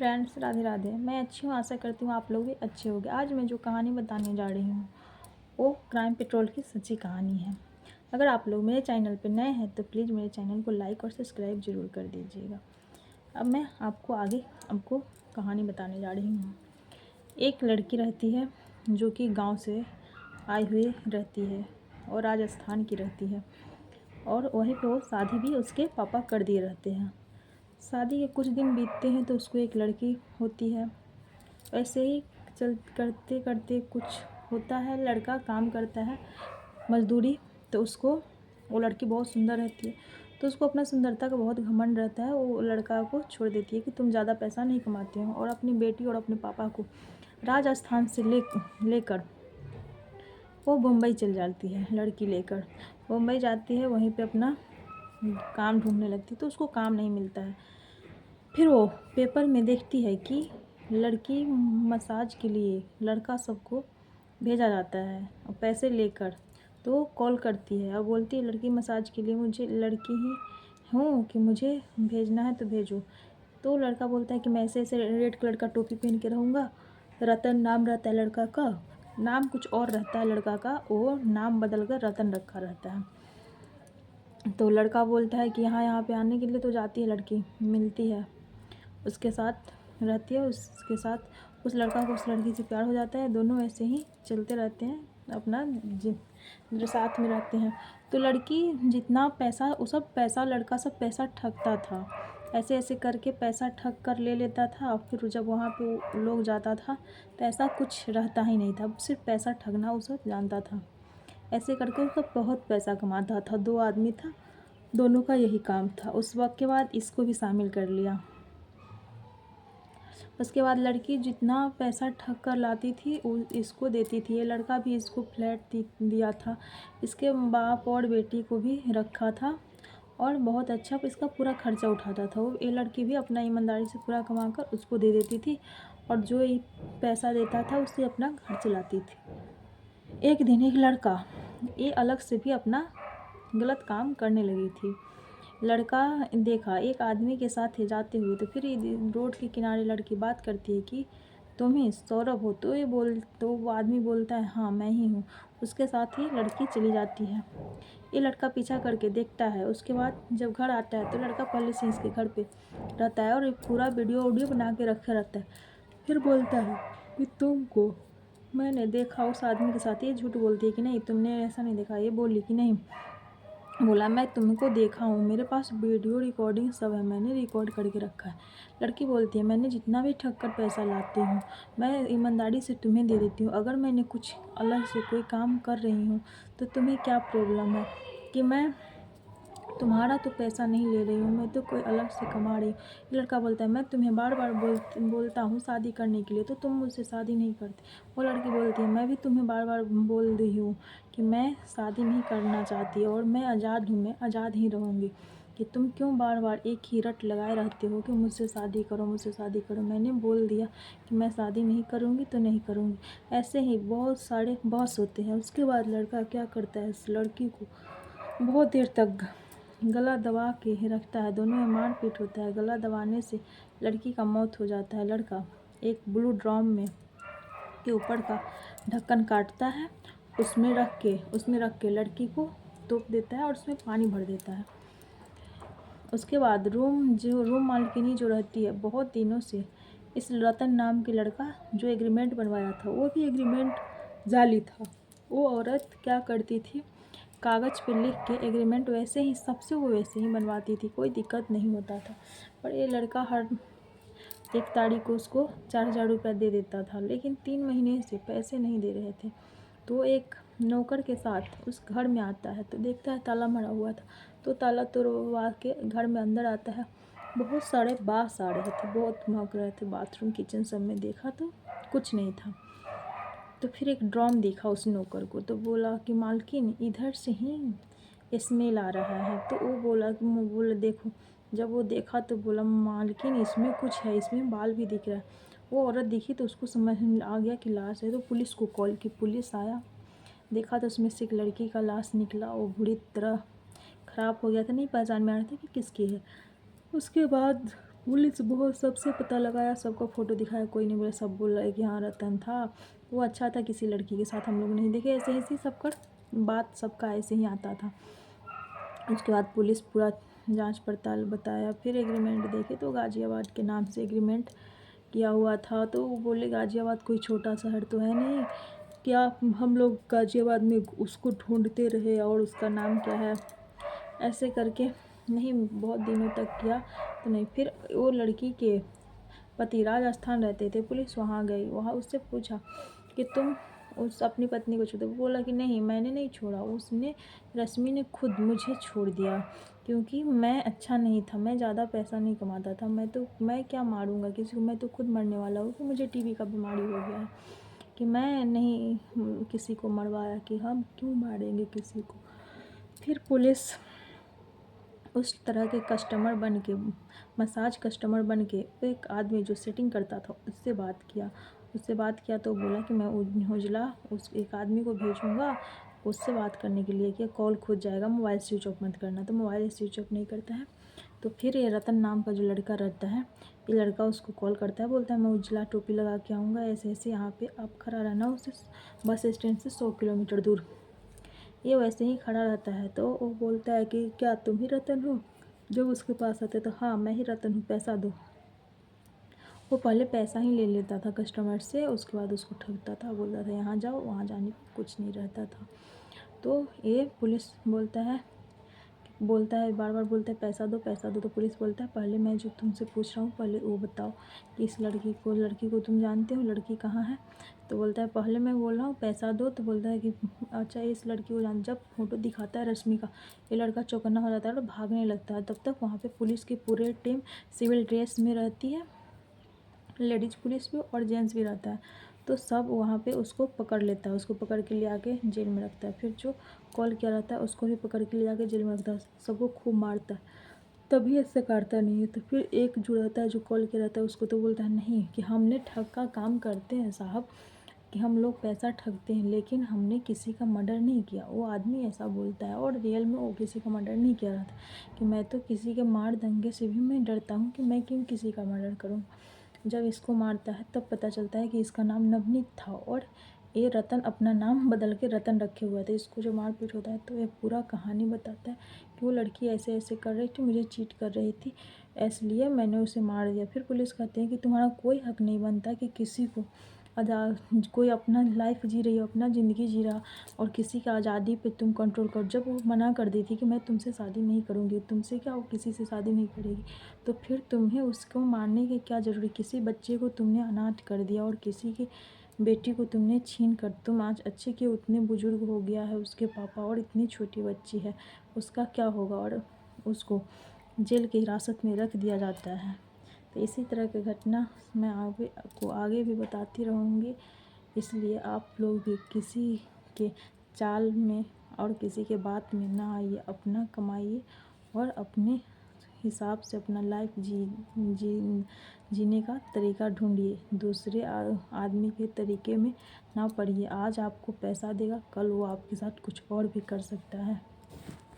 Friends, Radhe Radhe. मैं अच्छी हूँ, आशा करती हूँ आप लोग भी अच्छे होंगे। आज मैं जो कहानी बताने जा रही हूँ वो क्राइम पेट्रोल की सच्ची कहानी है। अगर आप लोग मेरे चैनल पर नए हैं तो प्लीज़ मेरे चैनल को लाइक और सब्सक्राइब ज़रूर कर दीजिएगा। अब मैं आपको कहानी बताने जा रही हूँ। एक लड़की रहती है जो कि गाँव से आई हुई रहती है और राजस्थान की रहती है, और वहीं पर वो शादी भी उसके पापा कर दिए रहते हैं। शादी के कुछ दिन बीतते हैं तो उसको एक लड़की होती है। ऐसे ही चल करते करते कुछ होता है, लड़का काम करता है मजदूरी, तो उसको वो लड़की बहुत सुंदर रहती है तो उसको अपना सुंदरता का बहुत घमंड रहता है। वो लड़का को छोड़ देती है कि तुम ज़्यादा पैसा नहीं कमाते हो, और अपनी बेटी और अपने पापा को राजस्थान से लेकर वो मुंबई चल जाती है। लड़की लेकर मुंबई जाती है, वहीं पे अपना काम ढूंढने लगती है तो उसको काम नहीं मिलता है। फिर वो पेपर में देखती है कि लड़की मसाज के लिए लड़का सबको भेजा जाता है और पैसे लेकर। तो वो कॉल करती है और बोलती है लड़की मसाज के लिए मुझे लड़की ही हूँ कि मुझे भेजना है तो भेजो। तो लड़का बोलता है कि मैं ऐसे ऐसे रेड कलर का टोपी पहन के रहूँगा। रतन नाम रहता है लड़का का, नाम कुछ और रहता है लड़का का, वो नाम बदल कर रतन रखा रहता है। तो लड़का बोलता है कि यहाँ पे आने के लिए तो जाती है लड़की, मिलती है, उसके साथ रहती है। उसके साथ उस लड़का को उस लड़की से प्यार हो जाता है। दोनों ऐसे ही चलते रहते हैं, अपना जो साथ में रहते हैं। तो लड़की जितना पैसा, वो सब पैसा लड़का सब पैसा ठगता था, ऐसे ऐसे करके पैसा ठग कर ले लेता था। और फिर जब वहाँ पे वो लोग जाता था तो ऐसा कुछ रहता ही नहीं था, सिर्फ पैसा ठगना वो सब जानता था। ऐसे करके उसका बहुत पैसा कमाता था। 2 आदमी था, दोनों का यही काम था। उस वक्त के बाद इसको भी शामिल कर लिया। उसके बाद लड़की जितना पैसा ठग कर लाती थी वो इसको देती थी। ये लड़का भी इसको फ्लैट दिया था, इसके बाप और बेटी को भी रखा था, और बहुत अच्छा इसका पूरा खर्चा उठाता था वो। ये लड़की भी अपना ईमानदारी से पूरा कमा कर उसको दे देती थी, और जो ये पैसा देता था उससे अपना घर चलाती थी। एक दिन एक लड़का ये अलग से भी अपना गलत काम करने लगी थी। लड़का देखा एक आदमी के साथ है जाते हुए, तो फिर रोड के किनारे लड़की बात करती है कि तुम ही सौरभ हो। तो वो आदमी बोलता है हाँ मैं ही हूँ। उसके साथ ही लड़की चली जाती है। ये लड़का पीछा करके देखता है। उसके बाद जब घर आता है तो लड़का पहले से इसके घर पे रहता है और पूरा वीडियो बना के रखा रहता है। फिर बोलता है कि तुमको मैंने देखा उस आदमी के साथ। ये झूठ बोलती है कि नहीं तुमने ऐसा नहीं देखा। ये बोली कि नहीं, बोला मैं तुमको देखा हूँ, मेरे पास वीडियो रिकॉर्डिंग सब है, मैंने रिकॉर्ड करके रखा है। लड़की बोलती है मैंने जितना भी ठग कर पैसा लाती हूँ मैं ईमानदारी से तुम्हें दे देती हूँ। अगर मैंने कुछ अलग से कोई काम कर रही हूँ तो तुम्हें क्या प्रॉब्लम है कि मैं तुम्हारा तो पैसा नहीं ले रही हूँ, मैं तो कोई अलग से कमा रही हूँ। लड़का बोलता है मैं तुम्हें बार बार बोलता हूँ शादी करने के लिए तो तुम मुझसे शादी नहीं करते। वो लड़की बोलती है मैं भी तुम्हें बार बार बोल रही हूँ कि मैं शादी नहीं करना चाहती और मैं आज़ाद हूँ, मैं आज़ाद ही रहूँगी, कि तुम क्यों बार बार एक ही रट लगाए रहते हो कि मुझसे शादी करो, मुझसे शादी करो। मैंने बोल दिया कि मैं शादी नहीं करूँगी तो नहीं करूँगी। ऐसे ही बहुत सारे बॉस होते हैं। उसके बाद लड़का क्या करता है, इस लड़की को बहुत देर तक गला दबा के रखता है। दोनों में मारपीट होता है। गला दबाने से लड़की का मौत हो जाता है। लड़का एक ब्लू ड्रम में के ऊपर का ढक्कन काटता है, उसमें रख के लड़की को तोप देता है और उसमें पानी भर देता है। उसके बाद रूम मालकिनी जो रहती है बहुत दिनों से, इस रतन नाम के लड़का जो एग्रीमेंट बनवाया था वो भी एग्रीमेंट जाली था। वो औरत क्या करती थी, कागज़ पे लिख के एग्रीमेंट वैसे ही सबसे वो वैसे ही बनवाती थी, कोई दिक्कत नहीं होता था। पर ये लड़का हर 1 तारीख को उसको 4,000 रुपया दे देता था, लेकिन 3 महीने से पैसे नहीं दे रहे थे। तो एक नौकर के साथ उस घर में आता है तो देखता है ताला मारा हुआ था, तो ताला तोड़वा के घर में अंदर आता है। बहुत सारे बाँस आ रहे थे, बहुत महक रहे थे। बाथरूम किचन सब में देखा तो कुछ नहीं था। तो फिर एक ड्रम देखा उस नौकर को, तो बोला कि मालकिन इधर से ही स्मेल आ रहा है। तो वो बोला देखो। जब वो देखा तो बोला मालकिन इसमें कुछ है, इसमें बाल भी दिख रहा है। वो औरत दिखी तो उसको समझ में आ गया कि लाश है, तो पुलिस को कॉल की। पुलिस आया, देखा तो उसमें से एक लड़की का लाश निकला। वो बुरी तरह ख़राब हो गया था, नहीं पहचान में आ रहा था कि किसकी है। उसके बाद पुलिस बहुत सबसे पता लगाया, सबका फ़ोटो दिखाया, कोई नहीं बोला, सब बोल रहा है कि हाँ रतन था, वो अच्छा था, किसी लड़की के साथ हम लोग नहीं देखे, ऐसे ऐसे सबका बात सबका ऐसे ही आता था। उसके बाद पुलिस पूरा जांच पड़ताल बताया, फिर एग्रीमेंट देखे तो गाज़ियाबाद के नाम से एग्रीमेंट किया हुआ था। तो वो बोले गाज़ियाबाद कोई छोटा शहर तो है नहीं, क्या हम लोग गाज़ियाबाद में उसको ढूंढते रहे और उसका नाम क्या है, ऐसे करके नहीं बहुत दिनों तक किया तो नहीं। फिर वो लड़की के पति राजस्थान रहते थे, पुलिस वहाँ गई, वहाँ उससे पूछा कि तुम उस अपनी पत्नी को छोड़ दो। वो बोला कि नहीं मैंने नहीं छोड़ा, उसने रश्मि ने खुद मुझे छोड़ दिया, क्योंकि मैं अच्छा नहीं था, मैं ज़्यादा पैसा नहीं कमाता था, मैं क्या मारूंगा किसी को, मैं तो खुद मरने वाला हूँ कि मुझे टीबी का बीमारी हो गया है, कि मैं नहीं किसी को मरवाया, कि हम क्यों मारेंगे किसी को। फिर पुलिस उस तरह के कस्टमर बन के, मसाज कस्टमर बन के, एक आदमी जो सेटिंग करता था उससे बात किया तो बोला कि मैं उजला उस एक आदमी को भेजूँगा उससे बात करने के लिए, कि कॉल खुद जाएगा, मोबाइल स्विच ऑफ मत करना। तो मोबाइल स्विच ऑफ नहीं करता है। तो फिर ये रतन नाम का जो लड़का रहता है, ये लड़का उसको कॉल करता है, बोलता है मैं उजला टोपी लगा के आऊँगा, ऐसे ऐसे यहाँ पे आप खड़ा रहना, उससे बस स्टैंड से 100 किलोमीटर दूर। ये वैसे ही खड़ा रहता है। तो वो बोलता है कि क्या तुम ही रतन हो? जब उसके पास आते तो हाँ मैं ही रतन हूँ, पैसा दो। वो पहले पैसा ही ले लेता था कस्टमर से, उसके बाद उसको ठगता था, बोलता था यहाँ जाओ, वहाँ जाने पर कुछ नहीं रहता था। तो ये पुलिस बोलता है बार बार बोलता है पैसा दो पैसा दो। तो पुलिस बोलता है पहले मैं जो तुमसे पूछ रहा हूँ पहले वो बताओ कि इस लड़की को तुम जानते हो, लड़की कहाँ है? तो बोलता है पहले मैं बोल रहा हूँ पैसा दो। तो बोलता है कि अच्छा इस लड़की को जान। जब फोटो दिखाता है रश्मि का, ये लड़का चौकन्ना हो जाता है और भागने लगता है। तब तक वहाँ पे पुलिस की पूरी टीम सिविल ड्रेस में रहती है, लेडीज पुलिस भी और जेंट्स भी रहता है। तो सब वहाँ पे उसको पकड़ लेता है, उसको पकड़ के ले आके जेल में रखता है। फिर जो कॉल किया रहता है उसको भी पकड़ के ले जाके जेल में रखता है, सबको खूब मारता है, तभी ऐसे काटता नहीं है। तो फिर एक जो रहता है जो कॉल किया रहता है उसको तो बोलता है नहीं, कि हमने ठग का काम करते हैं साहब, कि हम लोग पैसा ठगते हैं, लेकिन हमने किसी का मर्डर नहीं किया। वो आदमी ऐसा बोलता है और रियल में वो किसी का मर्डर नहीं किया रहता, कि मैं तो किसी के मार दंगे से भी मैं डरता हूँ, कि मैं क्यों किसी का मर्डर करूँ। जब इसको मारता है तब पता चलता है कि इसका नाम नवनीत था और ये रतन अपना नाम बदल के रतन रखे हुए थे। इसको जो मारपीट होता है तो ये पूरा कहानी बताता है कि वो लड़की ऐसे ऐसे कर रही थी, मुझे चीट कर रही थी, इसलिए मैंने उसे मार दिया। फिर पुलिस कहते हैं कि तुम्हारा कोई हक नहीं बनता कि किसी को कोई अपना लाइफ जी रही हो, अपना ज़िंदगी जी रहा, और किसी की आज़ादी पे तुम कंट्रोल करो। जब वो मना कर दी थी कि मैं तुमसे शादी नहीं करूँगी, तुमसे क्या वो किसी से शादी नहीं करेगी, तो फिर तुम्हें उसको मारने की क्या ज़रूरी? किसी बच्चे को तुमने अनाथ कर दिया और किसी की बेटी को तुमने छीन कर, तुम आज अच्छे के उतने बुजुर्ग हो गया है उसके पापा, और इतनी छोटी बच्ची है, उसका क्या होगा? और उसको जेल की हिरासत में रख दिया जाता है। तो इसी तरह की घटना मैं आगे भी बताती रहूँगी। इसलिए आप लोग भी किसी के चाल में और किसी के बात में ना आइए, अपना कमाइए और अपने हिसाब से अपना लाइफ जीने का तरीका ढूंढिए, दूसरे आदमी के तरीके में ना पड़िए। आज आपको पैसा देगा, कल वो आपके साथ कुछ और भी कर सकता है।